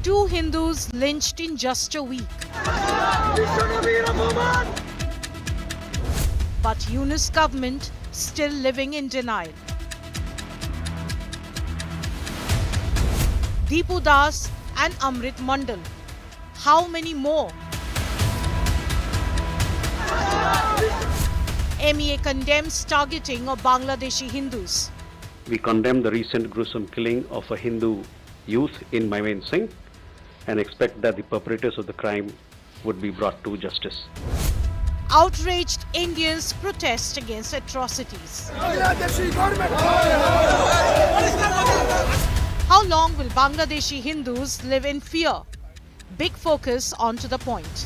2 Hindus lynched in just a week. But Yunus government still living in denial. Deepu Das and Amrit Mandal. How many more? MEA condemns targeting of Bangladeshi Hindus. We condemn the recent gruesome killing of a Hindu youth in Singh and expect that the perpetrators of the crime would be brought to justice. Outraged Indians protest against atrocities. How long will Bangladeshi Hindus live in fear? Big focus onto the point.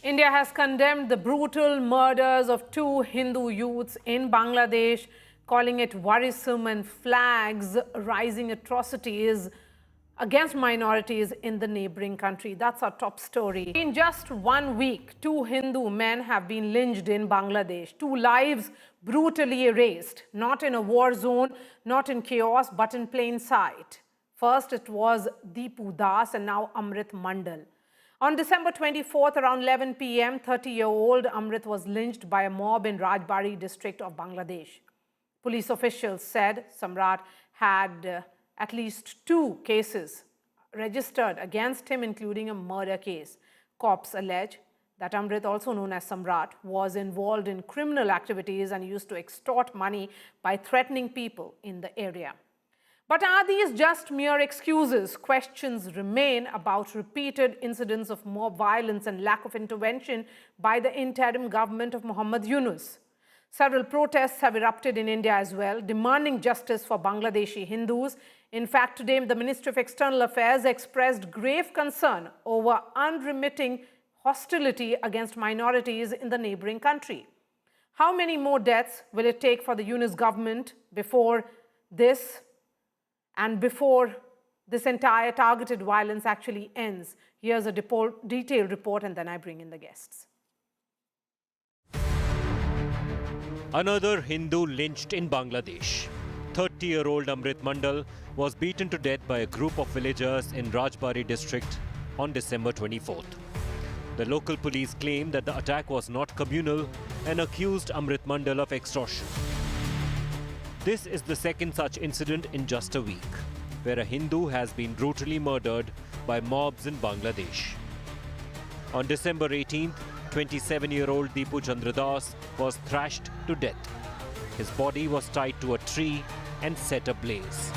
India has condemned the brutal murders of 2 Hindu youths in Bangladesh, calling it worrisome and flags rising atrocities against minorities in the neighboring country. That's our top story. In just 1 week, 2 Hindu men have been lynched in Bangladesh. 2 lives brutally erased, not in a war zone, not in chaos, but in plain sight. First, it was Deepu Das and now Amrit Mandal. On December 24th, around 11 p.m., 30-year-old Amrit was lynched by a mob in Rajbari district of Bangladesh. Police officials said Samrat had at least 2 cases registered against him, including a murder case. Cops allege that Amrit, also known as Samrat, was involved in criminal activities and used to extort money by threatening people in the area. But are these just mere excuses? Questions remain about repeated incidents of mob violence and lack of intervention by the interim government of Muhammad Yunus. Several protests have erupted in India as well, demanding justice for Bangladeshi Hindus. In fact, today the Ministry of External Affairs expressed grave concern over unremitting hostility against minorities in the neighboring country. How many more deaths will it take for the Yunus government before this entire targeted violence actually ends? Here's a detailed report, and then I bring in the guests. Another Hindu lynched in Bangladesh. 30-year-old Amrit Mandal was beaten to death by a group of villagers in Rajbari district on December 24th. The local police claimed that the attack was not communal and accused Amrit Mandal of extortion. This is the second such incident in just a week, where a Hindu has been brutally murdered by mobs in Bangladesh. On December 18th, 27-year-old Deepu Das was thrashed to death. His body was tied to a tree and set ablaze.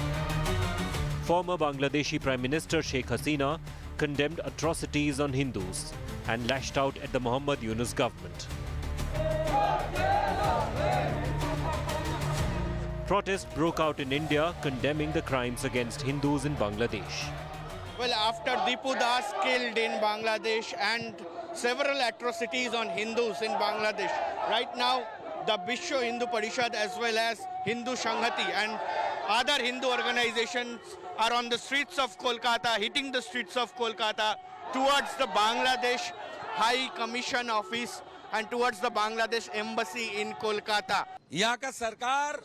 Former Bangladeshi Prime Minister Sheikh Hasina condemned atrocities on Hindus and lashed out at the Muhammad Yunus government. Protests broke out in India condemning the crimes against Hindus in Bangladesh. Well, after Deepu Das killed in Bangladesh and several atrocities on Hindus in Bangladesh, right now the Vishwa Hindu Parishad as well as Hindu Shanghati and other Hindu organizations are on the streets of Kolkata, hitting the streets of Kolkata towards the Bangladesh High Commission office and towards the Bangladesh Embassy in Kolkata. यहाँ का सरकार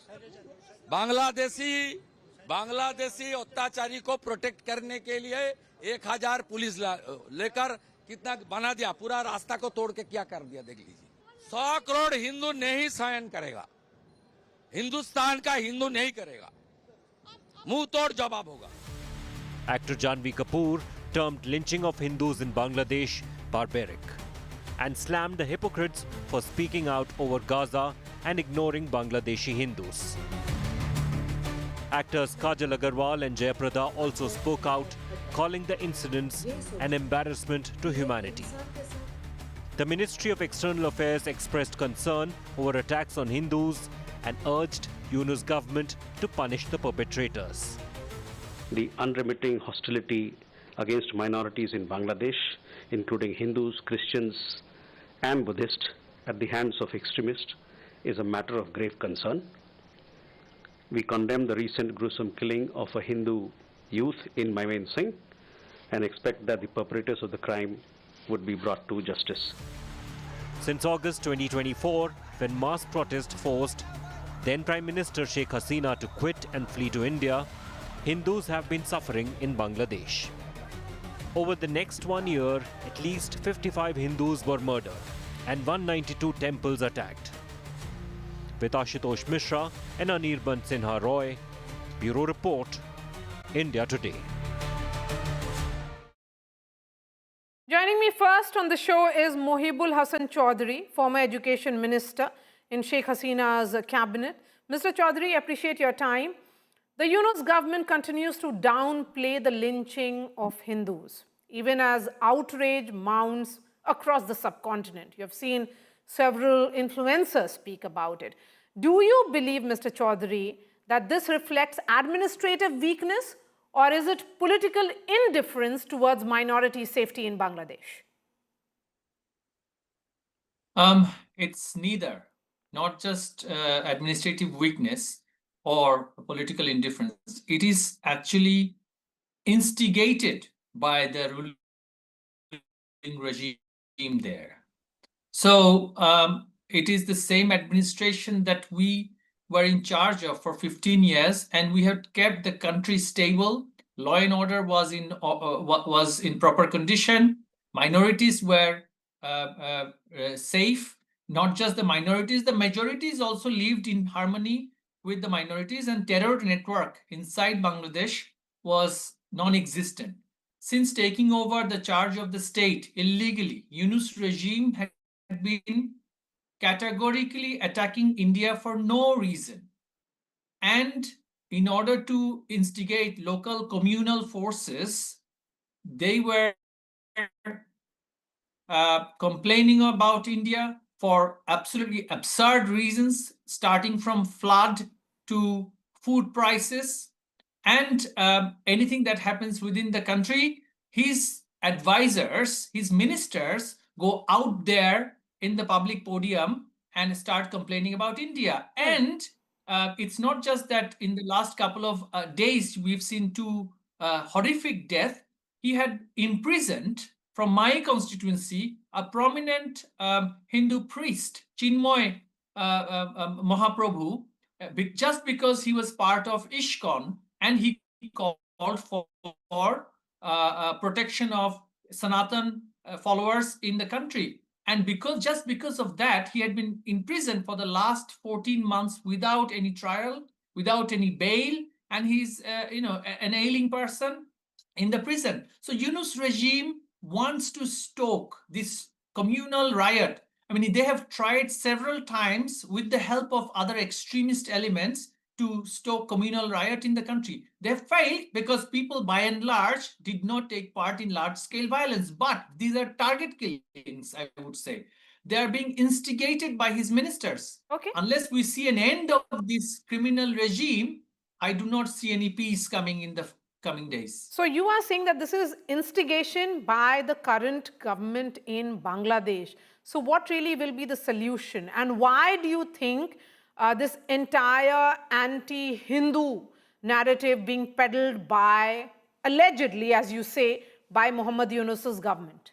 बांग्लादेशी अत्याचारी को protect करने के लिए 1000 police लेकर कितना बना दिया, पूरा रास्ता को तोड़ के क्या कर दिया देख लीजिए। 100 करोड़ हिंदू नहीं सहन करेगा, हिंदुस्तान का हिंदू नहीं करेगा, मुंह तोड़ जवाब होगा। Actor Janhvi Kapoor termed lynching of Hindus in Bangladesh barbaric and slammed the hypocrites for speaking out over Gaza and ignoring Bangladeshi Hindus. Actors Kajal Agarwal and Jayaprada also spoke out, calling the incidents an embarrassment to humanity. The Ministry of External Affairs expressed concern over attacks on Hindus and urged Yunus government to punish the perpetrators. The unremitting hostility against minorities in Bangladesh, including Hindus, Christians, and Buddhists, at the hands of extremists, is a matter of grave concern. We condemn the recent gruesome killing of a Hindu youth in Singh and expect that the perpetrators of the crime would be brought to justice. Since August 2024, when mass protests forced then Prime Minister Sheikh Hasina to quit and flee to India, Hindus have been suffering in Bangladesh. Over the next 1 year, at least 55 Hindus were murdered and 192 temples attacked. With Ashutosh Mishra and Anirban Sinha Roy, Bureau Report, India Today. Joining me first on the show is Mohibul Hasan Chaudhary, former Education Minister in Sheikh Hasina's cabinet. Mr. Chaudhary, appreciate your time. The Yunus government continues to downplay the lynching of Hindus, even as outrage mounts across the subcontinent. You have seen several influencers speak about it. Do you believe, Mr. Chaudhary, that this reflects administrative weakness, or is it political indifference towards minority safety in Bangladesh? It's neither, not just administrative weakness or political indifference. It is actually instigated by the ruling regime there. So it is the same administration that we were in charge of for 15 years, and we have kept the country stable. Law and order was in proper condition. Minorities were safe. Not just the minorities, the majorities also lived in harmony with the minorities, and terror network inside Bangladesh was non-existent. Since taking over the charge of the state illegally, Yunus regime had been categorically attacking India for no reason. And in order to instigate local communal forces, they were complaining about India for absolutely absurd reasons, starting from flood to food prices and anything that happens within the country. His advisors, his ministers go out there in the public podium and start complaining about India. And it's not just that in the last couple of days, we've seen two horrific deaths. He had imprisoned from my constituency a prominent Hindu priest, Chinmoy Mahaprabhu, just because he was part of ISKCON and he called for protection of Sanatan followers in the country. And just because of that, he had been in prison for the last 14 months without any trial, without any bail, and he's an ailing person in the prison. So Yunus regime wants to stoke this communal riot. I mean, they have tried several times with the help of other extremist elements to stoke communal riot in the country. They failed because people by and large did not take part in large-scale violence. But these are target killings, I would say. They are being instigated by his ministers. Okay. Unless we see an end of this criminal regime, I do not see any peace coming in the coming days. So you are saying that this is instigation by the current government in Bangladesh. So what really will be the solution? And why do you think this entire anti-Hindu narrative being peddled by, allegedly, as you say, by Muhammad Yunus's government?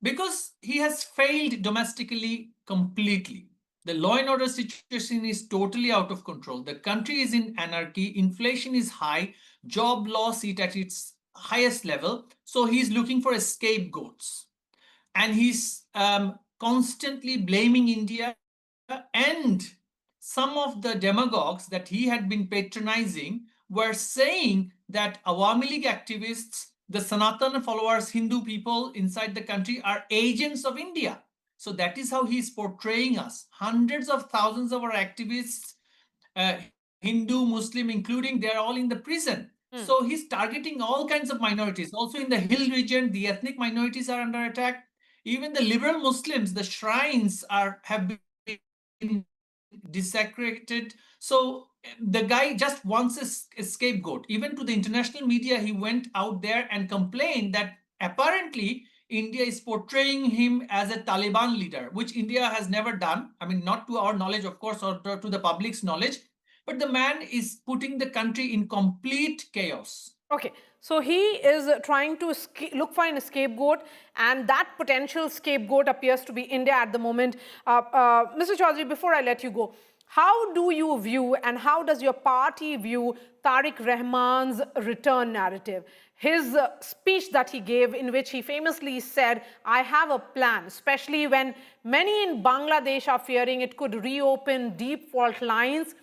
Because he has failed domestically completely. The law and order situation is totally out of control. The country is in anarchy. Inflation is high. Job loss is at its highest level. So he's looking for scapegoats. And he's constantly blaming India. And some of the demagogues that he had been patronizing were saying that Awami League activists, the Sanatana followers, Hindu people inside the country are agents of India. So that is how he's portraying us. Hundreds of thousands of our activists, Hindu, Muslim, including, they're all in the prison. So he's targeting all kinds of minorities. Also in the hill region, the ethnic minorities are under attack. Even the liberal Muslims, the shrines have been desecrated. So the guy just wants a scapegoat. Even to the international media, he went out there and complained that apparently India is portraying him as a Taliban leader, which India has never done. I mean, not to our knowledge, of course, or to the public's knowledge. But the man is putting the country in complete chaos. Okay, so he is trying to look for a scapegoat, and that potential scapegoat appears to be India at the moment. Mr. Chaudhary, before I let you go, How do you view and how does your party view Tariq Rehman's return narrative? His speech that he gave, in which he famously said, I have a plan, especially when many in Bangladesh are fearing it could reopen deep fault lines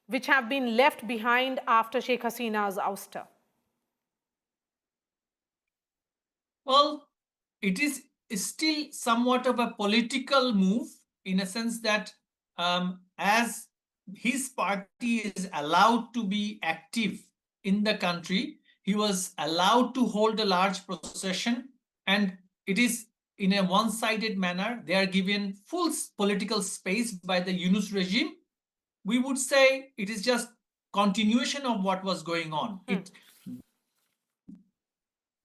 which have been left behind after Sheikh Hasina's ouster. Well, it is still somewhat of a political move in a sense that as his party is allowed to be active in the country, he was allowed to hold a large procession, and it is in a one-sided manner. They are given full political space by the Yunus regime. We would say it is just continuation of what was going on.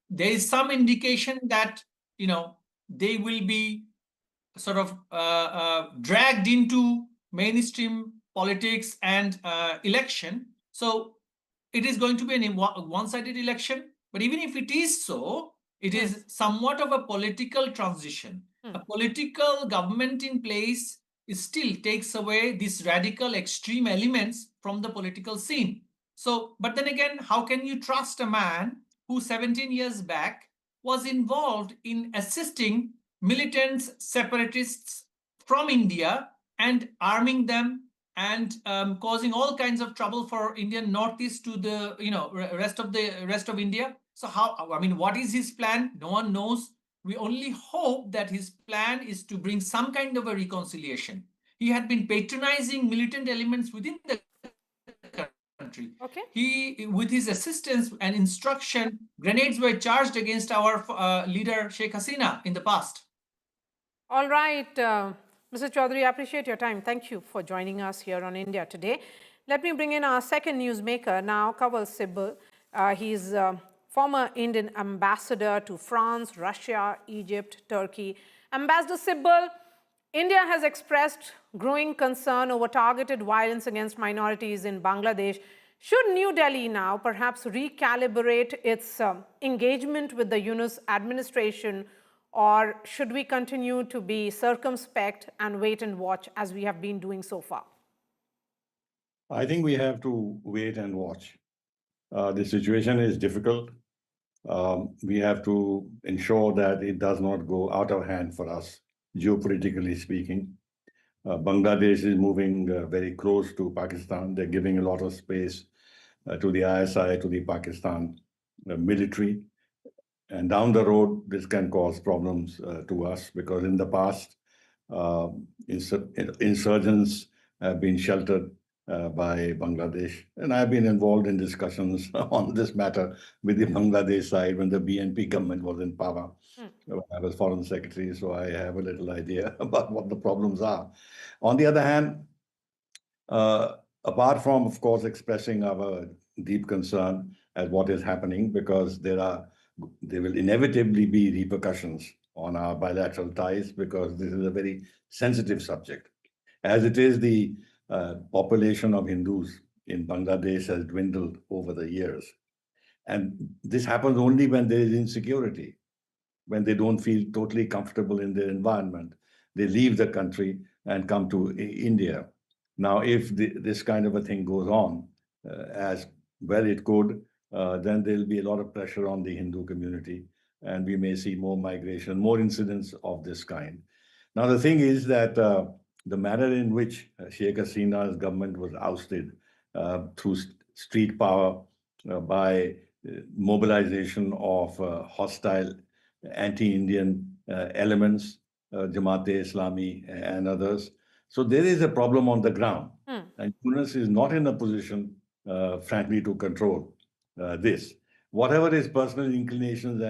There is some indication that they will be sort of dragged into mainstream politics and election. So it is going to be a one-sided election. But even if it is so, it is somewhat of a political transition. A political government in place still takes away these radical extreme elements from the political scene. So, but then again, how can you trust a man who 17 years back was involved in assisting militants, separatists from India and arming them and causing all kinds of trouble for Indian Northeast to the rest of India? So how? I mean, what is his plan? No one knows. We only hope that his plan is to bring some kind of a reconciliation. He had been patronizing militant elements within the country. Okay. He, with his assistance and instruction, grenades were charged against our leader Sheikh Hasina in the past. All right, Mr. Chaudhary, I appreciate your time. Thank you for joining us here on India Today. Let me bring in our second newsmaker now, Kanwal Sibal. He's former Indian ambassador to France, Russia, Egypt, Turkey. Ambassador Sibal, India has expressed growing concern over targeted violence against minorities in Bangladesh. Should New Delhi now perhaps recalibrate its engagement with the Yunus administration, or should we continue to be circumspect and wait and watch as we have been doing so far? I think we have to wait and watch. The situation is difficult. We have to ensure that it does not go out of hand for us, geopolitically speaking. Bangladesh is moving very close to Pakistan. They're giving a lot of space to the ISI, to the Pakistan military. And down the road, this can cause problems to us because in the past, insurgents have been sheltered by Bangladesh. And I've been involved in discussions on this matter with the Bangladesh side when the BNP government was in power. I was foreign secretary, so I have a little idea about what the problems are. On the other hand, apart from, of course, expressing our deep concern at what is happening, because there will inevitably be repercussions on our bilateral ties, because this is a very sensitive subject. As it is, the population of Hindus in Bangladesh has dwindled over the years. And this happens only when there is insecurity, when they don't feel totally comfortable in their environment. They leave the country and come to India. Now, if this kind of a thing goes on, as well it could, then there'll be a lot of pressure on the Hindu community, and we may see more migration, more incidents of this kind. Now, the thing is that the manner in which Sheikh Hasina's government was ousted through street power by mobilization of hostile anti-Indian elements, Jamaat-e-Islami and others. So there is a problem on the ground. And Yunus is not in a position, frankly, to control this. Whatever his personal inclinations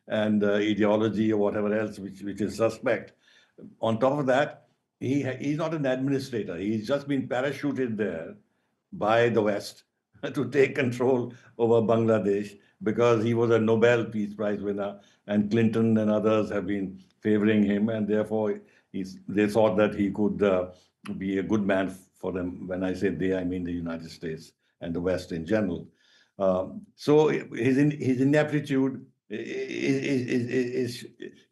and ideology or whatever else which is suspect, on top of that, he's not an administrator. He's just been parachuted there by the West to take control over Bangladesh because he was a Nobel Peace Prize winner, and Clinton and others have been favoring him, and therefore they thought that he could be a good man for them. When I say they, I mean the United States and the West in general. So his ineptitude is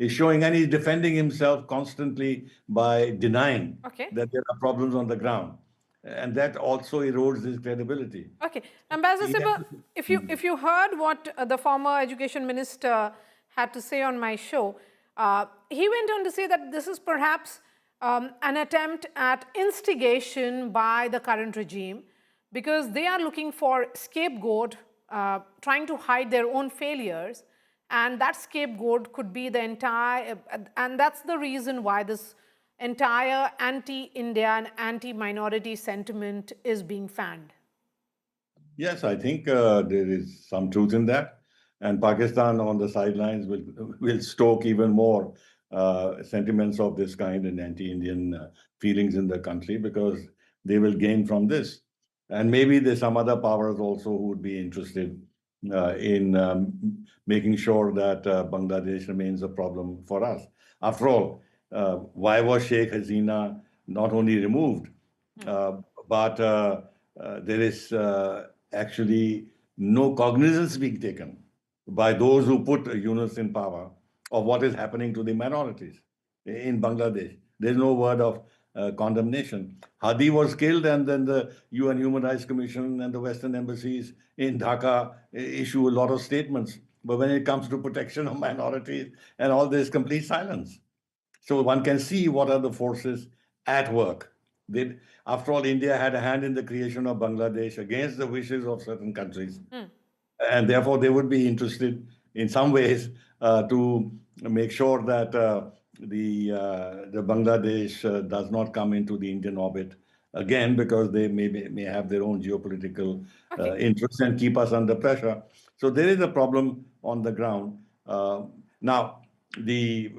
showing, and he's defending himself constantly by denying that there are problems on the ground. And that also erodes his credibility. Okay, Ambassador He Sibal, has to- if you heard what the former education minister had to say on my show, he went on to say that this is perhaps an attempt at instigation by the current regime because they are looking for scapegoat, trying to hide their own failures, and that scapegoat could be the entire, and that's the reason why this entire anti-India and anti-minority sentiment is being fanned. Yes, I think there is some truth in that. And Pakistan on the sidelines will stoke even more sentiments of this kind and anti-Indian feelings in the country because they will gain from this. And maybe there's some other powers also who would be interested in making sure that Bangladesh remains a problem for us. After all, why was Sheikh Hasina not only removed, but there is actually no cognizance being taken by those who put Yunus in power of what is happening to the minorities in Bangladesh. There's no word of condemnation. Hadi was killed, and then the UN Human Rights Commission and the Western embassies in Dhaka issue a lot of statements. But when it comes to protection of minorities and all, there's complete silence. So one can see what are the forces at work. After all, India had a hand in the creation of Bangladesh against the wishes of certain countries. And therefore, they would be interested in some ways to make sure that the Bangladesh does not come into the Indian orbit again, because they may have their own geopolitical interests and keep us under pressure. So there is a problem on the ground. Now, the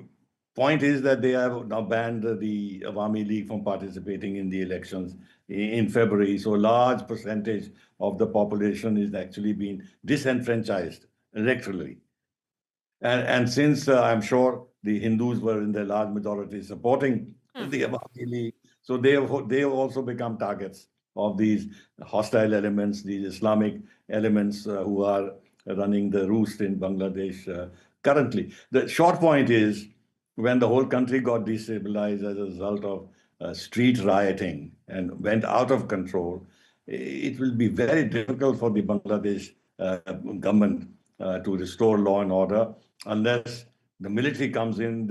point is that they have now banned the Awami League from participating in the elections in February. So a large percentage of the population is actually being disenfranchised electorally. And since I'm sure the Hindus were in the large majority supporting the Awami League, so they have also become targets of these hostile elements, these Islamic elements who are running the roost in Bangladesh currently. The short point is, when the whole country got destabilized as a result of street rioting and went out of control, it will be very difficult for the Bangladesh government to restore law and order unless the military comes in.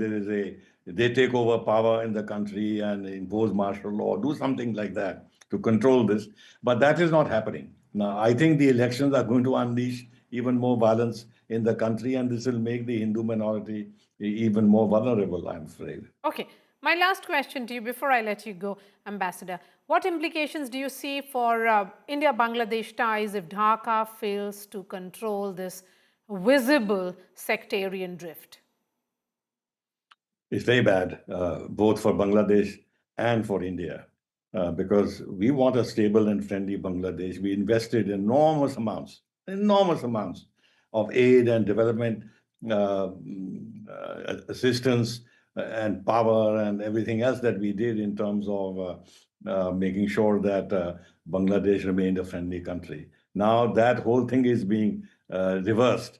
They take over power in the country and impose martial law, do something like that to control this. But that is not happening. Now, I think the elections are going to unleash even more violence in the country, and this will make the Hindu minority even more vulnerable, I'm afraid. Okay. My last question to you before I let you go, Ambassador. What implications do you see for India-Bangladesh ties if Dhaka fails to control this visible sectarian drift? It's very bad, both for Bangladesh and for India, because we want a stable and friendly Bangladesh. We invested enormous amounts of aid and development assistance and power and everything else that we did in terms of making sure that Bangladesh remained a friendly country. Now that whole thing is being reversed,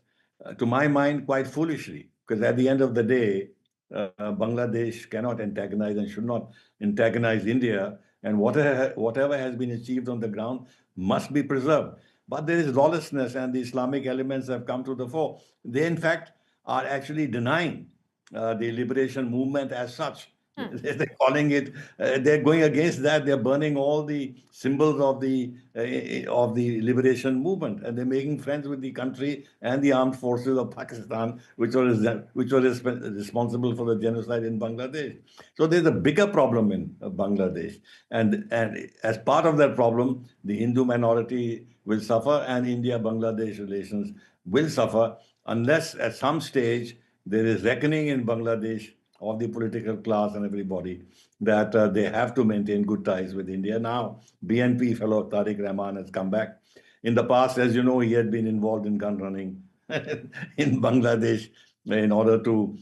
to my mind, quite foolishly, because at the end of the day, Bangladesh cannot antagonize and should not antagonize India, and whatever has been achieved on the ground must be preserved. But there is lawlessness, and the Islamic elements have come to the fore. They, in fact, are actually denying the liberation movement as such. They're calling it. They're going against that. They're burning all the symbols of the liberation movement, and they're making friends with the country and the armed forces of Pakistan, which were responsible for the genocide in Bangladesh. So there's a bigger problem in Bangladesh, and as part of that problem, the Hindu minority will suffer, and India-Bangladesh relations will suffer unless at some stage there is reckoning in Bangladesh of the political class and everybody that they have to maintain good ties with India. Now, BNP fellow Tariq Rehman has come back. In the past, as you know, he had been involved in gun running in Bangladesh in order to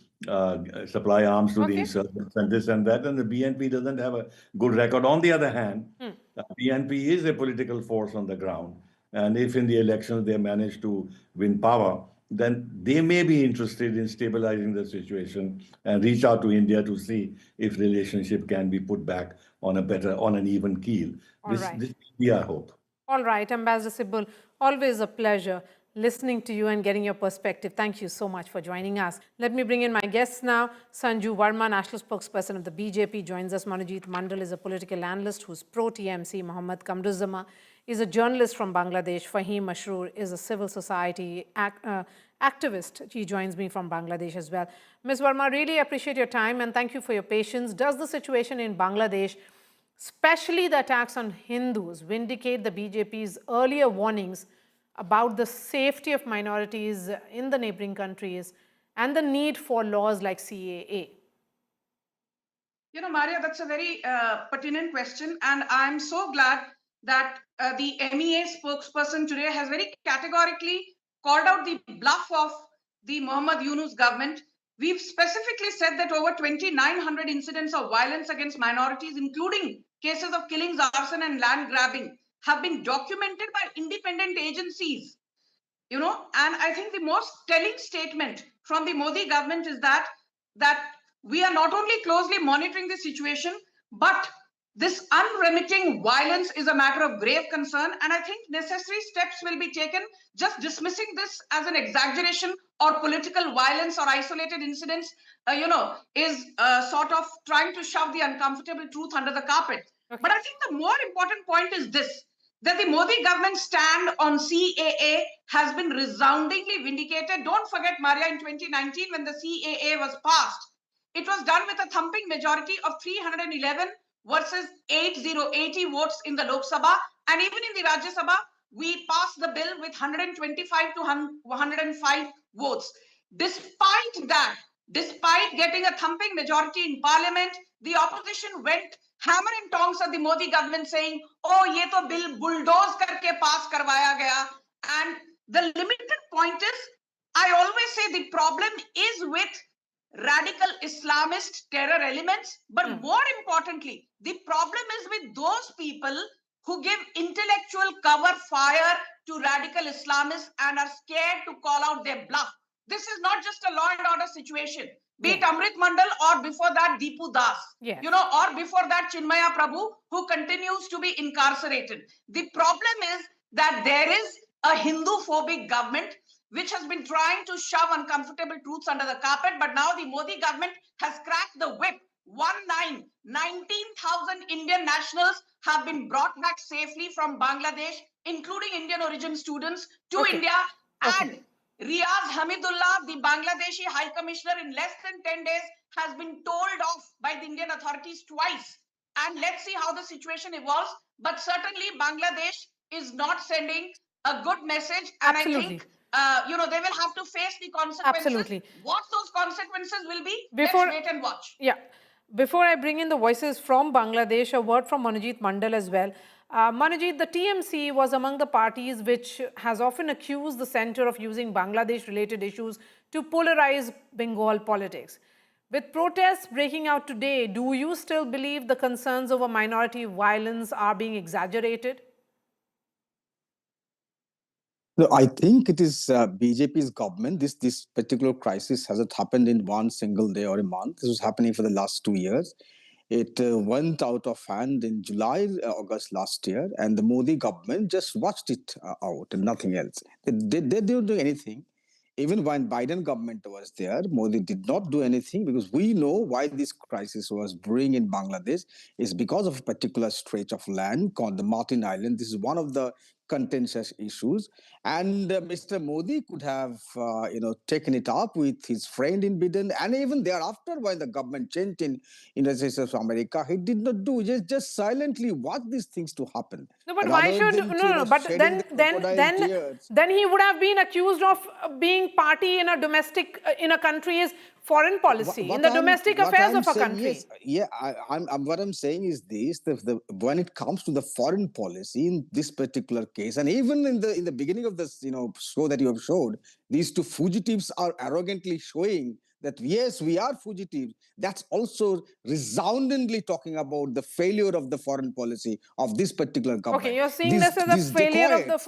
supply arms to the insurgents and this and that. And the BNP doesn't have a good record. On the other hand, BNP is a political force on the ground. And if in the elections they manage to win power, then they may be interested in stabilizing the situation and reach out to India to see if relationship can be put back on an even keel. All right. This will be our hope. All right, Ambassador Sibal, always a pleasure listening to you and getting your perspective. Thank you so much for joining us. Let me bring in my guests now. Sanju Verma, National Spokesperson of the BJP, joins us. Manojit Mandal is a political analyst who's pro-TMC. Muhammad Kamruzzama is a journalist from Bangladesh. Fahim Masroor is a civil society activist. He joins me from Bangladesh as well. Ms. Verma, really appreciate your time and thank you for your patience. Does the situation in Bangladesh, especially the attacks on Hindus, vindicate the BJP's earlier warnings about the safety of minorities in the neighboring countries and the need for laws like CAA? You know, Marya, that's a very pertinent question. And I'm so glad that the MEA spokesperson today has very categorically called out the bluff of the Muhammad Yunus government. We've specifically said that over 2,900 incidents of violence against minorities, including cases of killings, arson, and land grabbing, have been documented by independent agencies. You know, and I think the most telling statement from the Modi government is that we are not only closely monitoring the situation, but this unremitting violence is a matter of grave concern. And I think necessary steps will be taken. Just dismissing this as an exaggeration or political violence or isolated incidents, is sort of trying to shove the uncomfortable truth under the carpet. Okay. But I think the more important point is this, that the Modi government stand on CAA has been resoundingly vindicated. Don't forget, Marya, in 2019, when the CAA was passed, it was done with a thumping majority of 311 versus 80 votes in the Lok Sabha. And even in the Rajya Sabha, we passed the bill with 125 to 105 votes. Despite that, despite getting a thumping majority in parliament, the opposition went hammer and tongs at the Modi government saying, oh, ye to bill bulldoze karke pass karwaya gaya. And the limited point is, I always say the problem is with radical Islamist terror elements, but more importantly, the problem is with those people who give intellectual cover fire to radical Islamists and are scared to call out their bluff. This is not just a law and order situation. Be it Amrit Mandal or before that Deepu Das, or before that Chinmaya Prabhu, who continues to be incarcerated. The problem is that there is a Hindu-phobic government which has been trying to shove uncomfortable truths under the carpet, but now the Modi government has cracked the whip. 19,000 Indian nationals have been brought back safely from Bangladesh, including Indian origin students, to India. And Riaz Hamidullah, the Bangladeshi High Commissioner, in less than 10 days has been told off by the Indian authorities twice. And let's see how the situation evolves. But certainly Bangladesh is not sending a good message. And I think they will have to face the consequences. Absolutely. What those consequences will be, let's wait and watch. Yeah. Before I bring in the voices from Bangladesh, a word from Manojit Mandal as well. Manojit, the TMC was among the parties which has often accused the centre of using Bangladesh-related issues to polarize Bengal politics. With protests breaking out today, do you still believe the concerns over minority violence are being exaggerated? No, I think it is BJP's government. This particular crisis hasn't happened in one single day or a month. This was happening for the last 2 years. It went out of hand in July, August last year, and the Modi government just watched it out and nothing else. They didn't do anything. Even when Biden government was there, Modi did not do anything because we know why this crisis was brewing in Bangladesh is because of a particular stretch of land called the Martin Island. This is one of the contentious issues, and Mr. Modi could have taken it up with his friend in Biden, and even thereafter when the government changed in United States of America, he did not do, just silently watch these things to happen. No, but why should but then he would have been accused of being party in a domestic in a country's foreign policy, in the domestic affairs of a country. Yes, yeah, what I'm saying is this: when it comes to the foreign policy in this particular case, and even in the beginning of this, show that you have showed, these two fugitives are arrogantly showing that yes, we are fugitives. That's also resoundingly talking about the failure of the foreign policy of this particular government. Okay, you're seeing this as a failure of the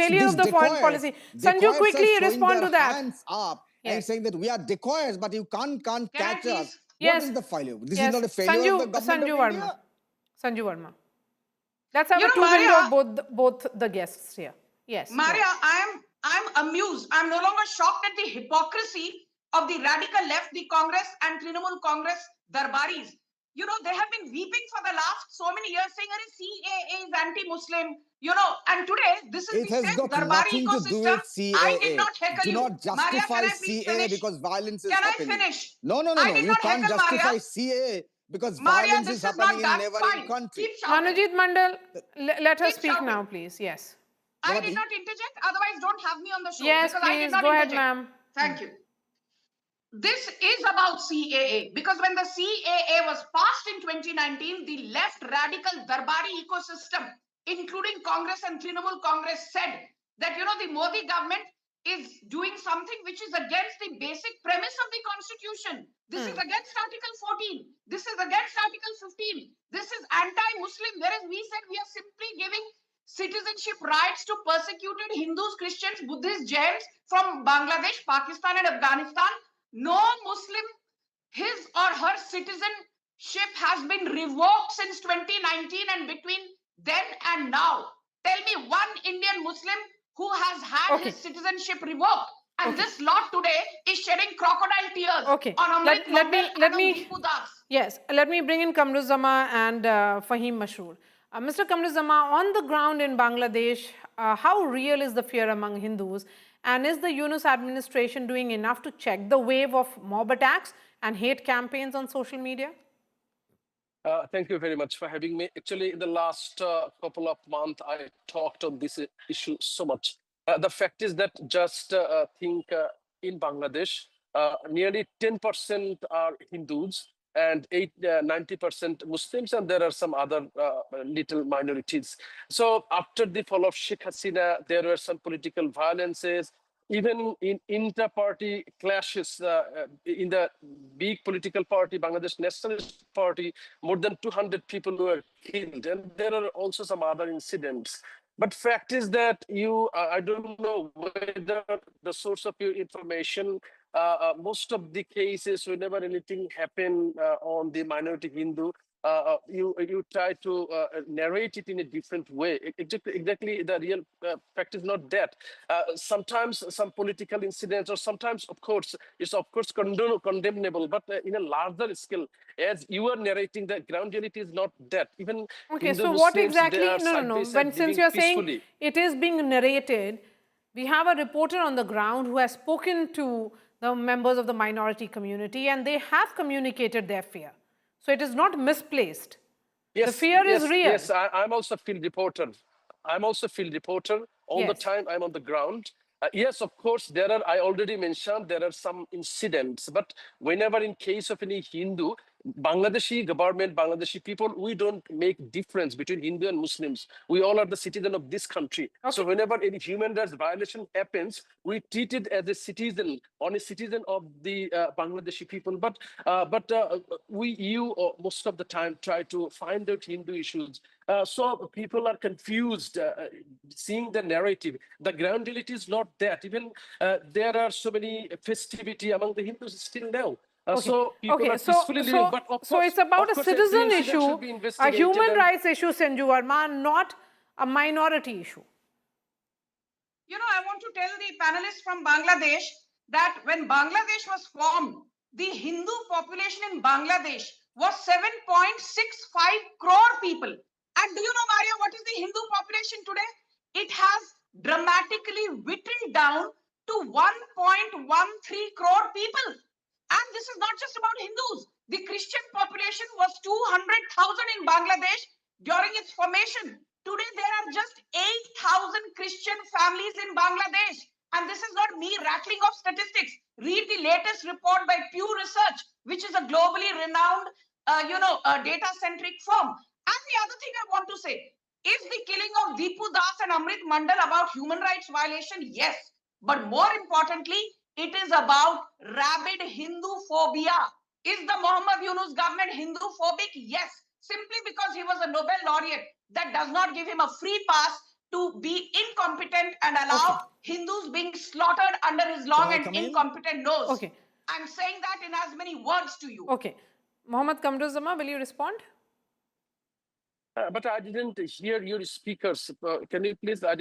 failure of the foreign policy. Sanju, quickly respond to that. Hands up and saying that we are decoys, but you can't catch us. Yes. What is the failure? This is not a failure Sanju, of the government Sanju of Verma. India. Sanju Verma. Let's have You a know, two-window Marya, of both the guests here. Yes. Marya, I'm amused. I'm no longer shocked at the hypocrisy of the radical left, the Congress and Trinamool Congress darbaris. You know, they have been weeping for the last so many years saying, CAA is anti-Muslim, and today this is It the has same got darbari nothing to do ecosystem. with CAA. I did not heckle Do you. not justify Marya, can I please CAA finish? because violence is Can happening. I finish? No. I did You not can't heckle justify Marya. CAA because Marya, violence this is is happening not in done. neighboring Fine. country. Keep shouting. Manojit Mandal, let her Keep speak shouting. now, please. Yes. I did not interject. Otherwise, don't have me on the show. Yes, because I did please. not Go ahead, interject. ma'am. Thank you. This is about CAA because when the CAA was passed in 2019, the left radical Darbari ecosystem, including Congress and Trinamool Congress, said that, the Modi government is doing something which is against the basic premise of the Constitution. This is against Article 14. This is against Article 15. This is anti-Muslim, whereas we said we are simply giving citizenship rights to persecuted Hindus, Christians, Buddhists, Jains from Bangladesh, Pakistan and Afghanistan. No Muslim, his or her citizenship has been revoked since 2019, and between then and now, tell me one Indian Muslim who has had his citizenship revoked. And this lot today is shedding crocodile tears on Amrit Mandal and on Deepu Das. Yes, let me bring in Kamruzama and Fahim Mashroor. Mr. Kamruzama, on the ground in Bangladesh, how real is the fear among Hindus? And is the Yunus administration doing enough to check the wave of mob attacks and hate campaigns on social media? Thank you very much for having me. Actually, in the last couple of months, I talked on this issue so much. The fact is that just think in Bangladesh, nearly 10% are Hindus and 90% Muslims, and there are some other little minorities. So after the fall of Sheikh Hasina, there were some political violences, even in inter-party clashes in the big political party, Bangladesh Nationalist Party, more than 200 people were killed, and there are also some other incidents. But fact is that I don't know whether the source of your information, most of the cases, whenever anything happened on the minority Hindu, you try to narrate it in a different way. Exactly the real fact is not that. Sometimes some political incidents, or sometimes, of course, it's of course condemnable, but in a larger scale, as you are narrating, the ground reality is not that. Even okay, so Muslims, what exactly? No. Since you are saying it is being narrated, we have a reporter on the ground who has spoken to the members of the minority community, and they have communicated their fear. So it is not misplaced. Yes, the fear is real. Yes, I'm also a field reporter. I'm also a field reporter. All the time I'm on the ground. Yes, of course, I already mentioned, there are some incidents, but whenever in case of any Hindu, Bangladeshi government, Bangladeshi people, we don't make difference between Hindu and Muslims. We all are the citizen of this country. So whenever any human rights violation happens, we treat it as a citizen, a citizen of the Bangladeshi people. But most of the time try to find out Hindu issues. So people are confused seeing the narrative. The ground reality is not that. Even there are so many festivity among the Hindus still now. So people are peacefully living. But of course, it's about a citizen issue, a human rights issue, Sanju Verma, not a minority issue. I want to tell the panelists from Bangladesh that when Bangladesh was formed, the Hindu population in Bangladesh was 7.65 crore people. And do you know, Marya, what is the Hindu population today? It has dramatically whittled down to 1.13 crore people. And this is not just about Hindus. The Christian population was 200,000 in Bangladesh during its formation. Today, there are just 8,000 Christian families in Bangladesh. And this is not me rattling off statistics. Read the latest report by Pew Research, which is a globally renowned, data-centric firm. And the other thing I want to say, is the killing of Deepu Das and Amrit Mandal about human rights violation? Yes. But more importantly, it is about rabid Hindu phobia. Is the Muhammad Yunus government Hindu phobic? Yes. Simply because he was a Nobel laureate, that does not give him a free pass to be incompetent and allow Hindus being slaughtered under his long and incompetent nose. Okay. I'm saying that in as many words to you. Okay. Mohammad Kamruzama, will you respond? But I didn't hear your speakers. Can you please? I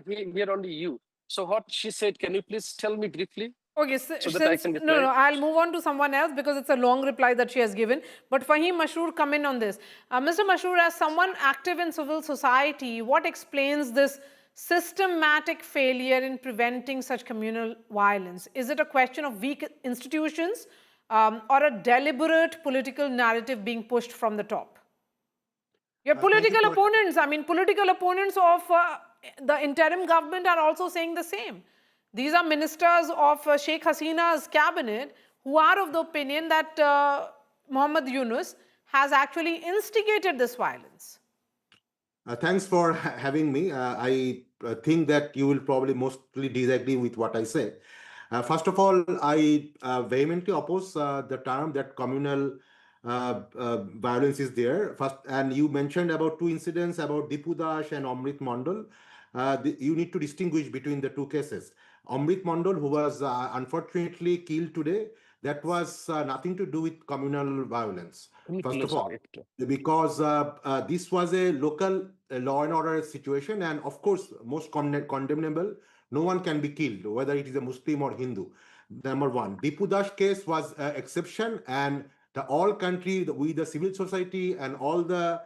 hear only you. So what she said, can you please tell me briefly? Okay, so that I can reply? No, I'll move on to someone else because it's a long reply that she has given. But Fahim Mashroor, come in on this. Mr. Mashroor, as someone active in civil society, what explains this systematic failure in preventing such communal violence? Is it a question of weak institutions or a deliberate political narrative being pushed from the top? Your political opponents, political opponents of the interim government are also saying the same. These are ministers of Sheikh Hasina's cabinet who are of the opinion that Muhammad Yunus has actually instigated this violence. Thanks for having me. I think that you will probably mostly disagree with what I say. First of all, I vehemently oppose the term that communal violence is there. First, and you mentioned about two incidents about Deepu Das and Amrit Mandal. You need to distinguish between the two cases. Amrit Mandal, who was unfortunately killed today, that was nothing to do with communal violence. First of all, because this was a local law and order situation, and of course, most condemnable. No one can be killed, whether it is a Muslim or Hindu. Number one, Deepu Das case was an exception, and the all country, we the civil society and all the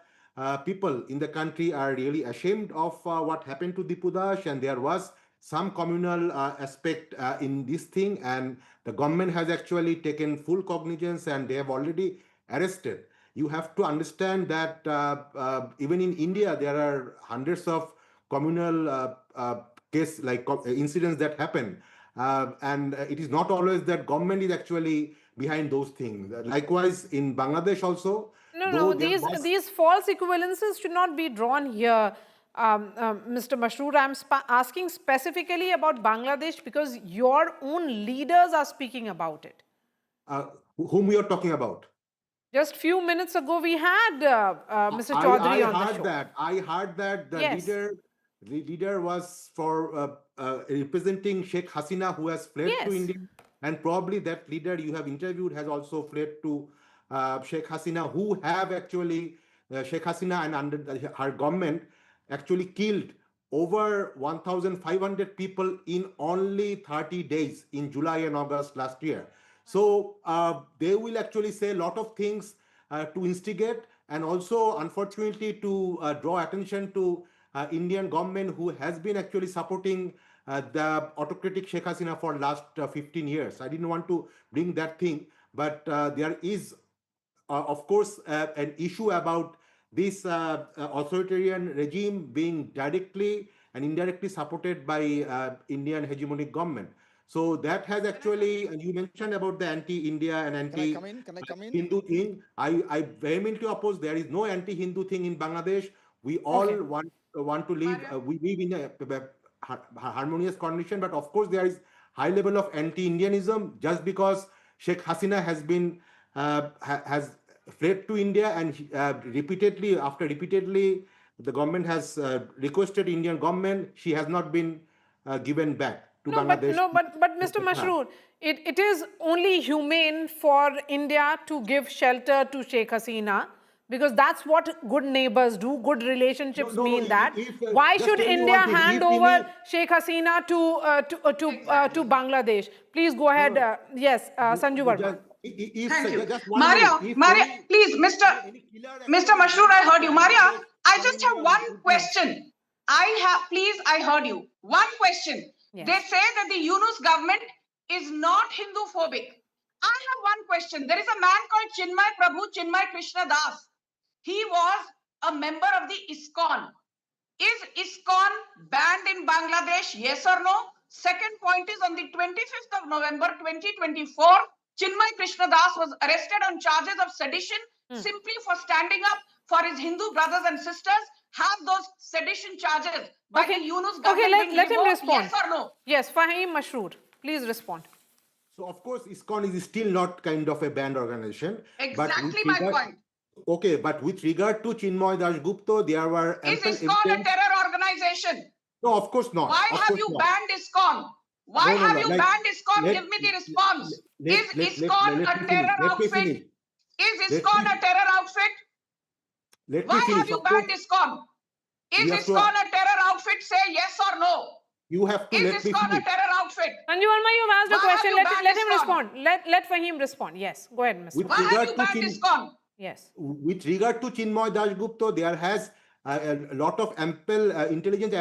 people in the country are really ashamed of what happened to Deepu Das, and there was some communal aspect in this thing, and the government has actually taken full cognizance and they have already arrested. You have to understand that even in India, there are hundreds of communal case like incidents that happen. And it is not always that government is actually behind those things. Likewise, in Bangladesh also. No, these false equivalences should not be drawn here. Mr. Mashroor, I'm asking specifically about Bangladesh because your own leaders are speaking about it. Whom we are talking about? Just few minutes ago, we had Mr. Chaudhary on the show. I heard that the leader was for representing Sheikh Hasina, who has fled to India, and probably that leader you have interviewed has also fled to Sheikh Hasina, who have actually Sheikh Hasina and under her government actually killed over 1,500 people in only 30 days in July and August last year. So they will actually say a lot of things to instigate and also, unfortunately, to draw attention to Indian government who has been actually supporting the autocratic Sheikh Hasina for last 15 years. I didn't want to bring that thing, but there is, of course, an issue about this authoritarian regime being directly and indirectly supported by Indian hegemonic government. So that has actually, and you mentioned about the anti-India and anti-Hindu thing. I vehemently oppose. There is no anti-Hindu thing in Bangladesh. We all want to live. We live in a harmonious condition, but of course there is high level of anti-Indianism just because Sheikh Hasina has been has fled to India, and repeatedly the government has requested Indian government. She has not been given back to Bangladesh. But Mr. Mashroor, it is only humane for India to give shelter to Sheikh Hasina because that's what good neighbors do. Good relationships mean that. Why should India hand over Sheikh Hasina to Bangladesh? Please go ahead. Yes, Sanju Verma. Thank you. Marya, please, Mr. Mashroor, I heard you. Marya, I just have one question. I heard you. One question. Yes. They say that the Yunus government is not Hindu-phobic. I have one question. There is a man called Chinmay Prabhu, Chinmay Krishna Das. He was a member of the ISKCON. Is ISKCON banned in Bangladesh? Yes or no? Second point is on the 25th of November 2024, Chinmay Krishnadas was arrested on charges of sedition simply for standing up for his Hindu brothers and sisters. Have those sedition charges by the Yunus government let him respond. Yes or no? Yes, Fahim Mashroor, please respond. So, of course, ISKCON is still not kind of a banned organization. Exactly my point. Okay, but with regard to Chinmay Dasgupta, there were Is ISKCON a terror organization? No, of course not. Why have you banned ISKCON? Why have you banned ISKCON? Give me the response. Is ISKCON a terror outfit? Is ISKCON a terror outfit? Why have you banned ISKCON? Is ISKCON a terror outfit? Say yes or no. You have to let me ISKCON finish. a terror outfit? Sanju Verma, you've asked a question. Let him respond. Let Fahim respond. Yes, go ahead, Mr. Why have you banned ISKCON? Yes. With regard to Chinmay Dasgupta, there has a lot of ample intelligence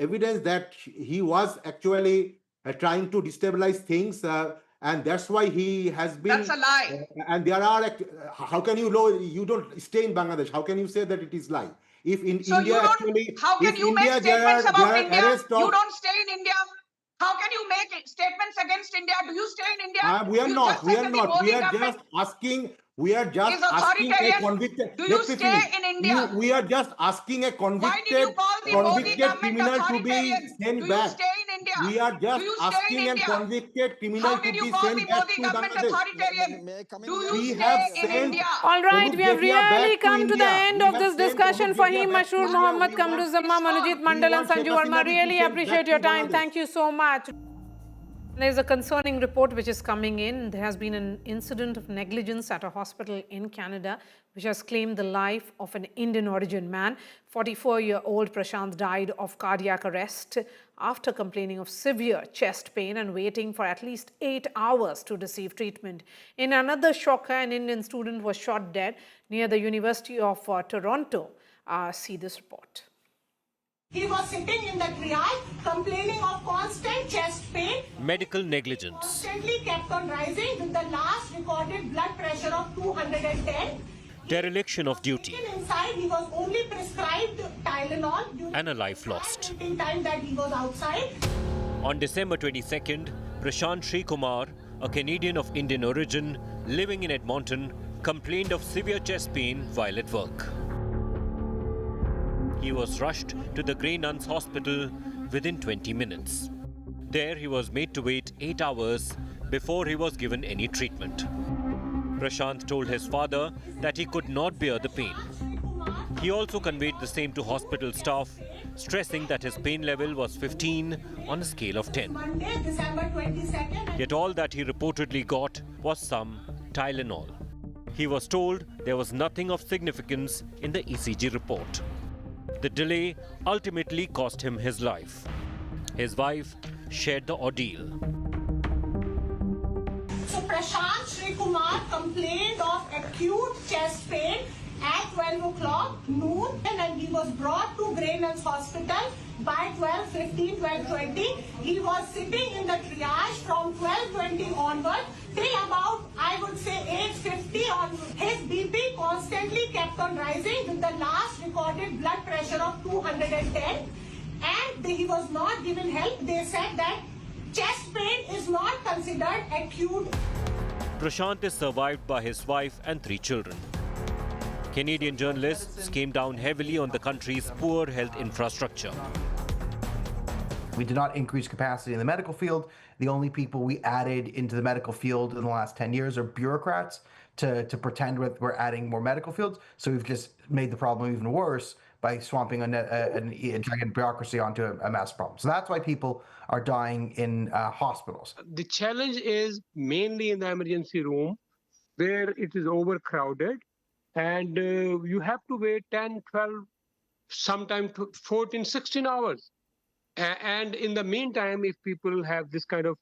evidence that he was actually trying to destabilize things, and that's why he has been. That's a lie. And there are. How can you know? You don't stay in Bangladesh. How can you say that it is lie? If in So India, actually, how can you make statements about India? You don't stay in India. How can you make statements against India? Do you stay in India? We are not. We are not. We are just asking. We are just asking a convicted. Do you stay in India? We are just asking a convicted criminal to be sent back. Do you stay in India? We are just asking a convicted criminal to be sent back to Bangladesh. Do you stay in India? All right, we have really come to the end of this discussion. Fahim Mashroor, Mohammad Kamruzzaman, Amrit Mandal and Sanju Verma, really appreciate your time. Thank you so much. There's a concerning report which is coming in. There has been an incident of negligence at a hospital in Canada which has claimed the life of an Indian origin man. 44-year-old Prashant died of cardiac arrest after complaining of severe chest pain and waiting for at least 8 hours to receive treatment. In another shocker, an Indian student was shot dead near the University of Toronto. See this report. He was sitting in the triage, complaining of constant chest pain. Medical negligence. Constantly kept on rising with the last recorded blood pressure of 210. Dereliction of duty. Inside, he was only prescribed Tylenol. And a life lost. Time that he was outside. On December 22nd, Prashant Sri Kumar, a Canadian of Indian origin living in Edmonton, complained of severe chest pain while at work. He was rushed to the Grey Nuns Hospital within 20 minutes. There he was made to wait 8 hours before he was given any treatment. Prashant told his father that he could not bear the pain. He also conveyed the same to hospital staff, stressing that his pain level was 15 on a scale of 10. Monday, December 22nd. Yet all that he reportedly got was some Tylenol. He was told there was nothing of significance in the ECG report. The delay ultimately cost him his life. His wife shared the ordeal. So Prashant Sri Kumar complained of acute chest pain at 12 o'clock noon, and he was brought to Grey Nuns Hospital by 12:15, 12:20. He was sitting in the triage from 12:20 onward till about, I would say, 8:50 on. His BP constantly kept on rising with the last recorded blood pressure of 210, and he was not given help. They said that chest pain is not considered acute. Prashant is survived by his wife and 3 children. Canadian journalists came down heavily on the country's poor health infrastructure. We did not increase capacity in the medical field. The only people we added into the medical field in the last 10 years are bureaucrats to pretend we're adding more medical fields. So we've just made the problem even worse by swamping a giant bureaucracy onto a mass problem. So that's why people are dying in hospitals. The challenge is mainly in the emergency room, where it is overcrowded, and you have to wait 10, 12, sometimes 14, 16 hours. And in the meantime, if people have this kind of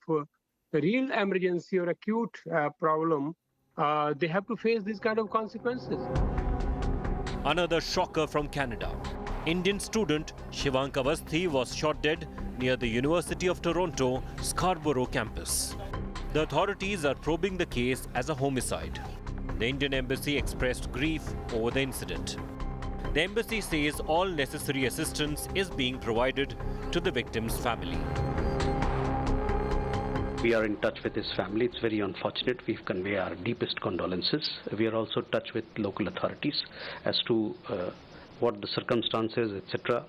real emergency or acute problem, they have to face these kind of consequences. Another shocker from Canada. Indian student Shivank Avasthi was shot dead near the University of Toronto Scarborough campus. The authorities are probing the case as a homicide. The Indian embassy expressed grief over the incident. The embassy says all necessary assistance is being provided to the victim's family. We are in touch with his family. It's very unfortunate. We convey our deepest condolences. We are also in touch with local authorities as to what the circumstances, etc.,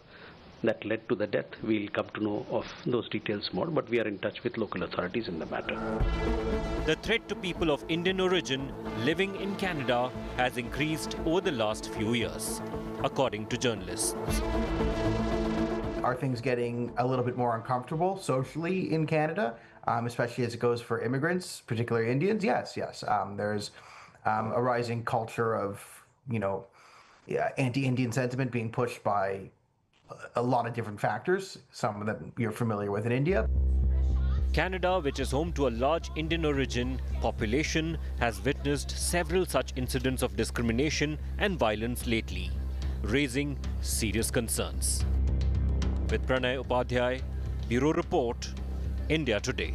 that led to the death. We'll come to know of those details more, but we are in touch with local authorities in the matter. The threat to people of Indian origin living in Canada has increased over the last few years, according to journalists. Are things getting a little bit more uncomfortable socially in Canada, especially as it goes for immigrants, particularly Indians? Yes. There's a rising culture of, anti-Indian sentiment being pushed by a lot of different factors, some of them you're familiar with in India. Canada, which is home to a large Indian origin population, has witnessed several such incidents of discrimination and violence lately, raising serious concerns. With Pranay Upadhyay, Bureau Report, India Today.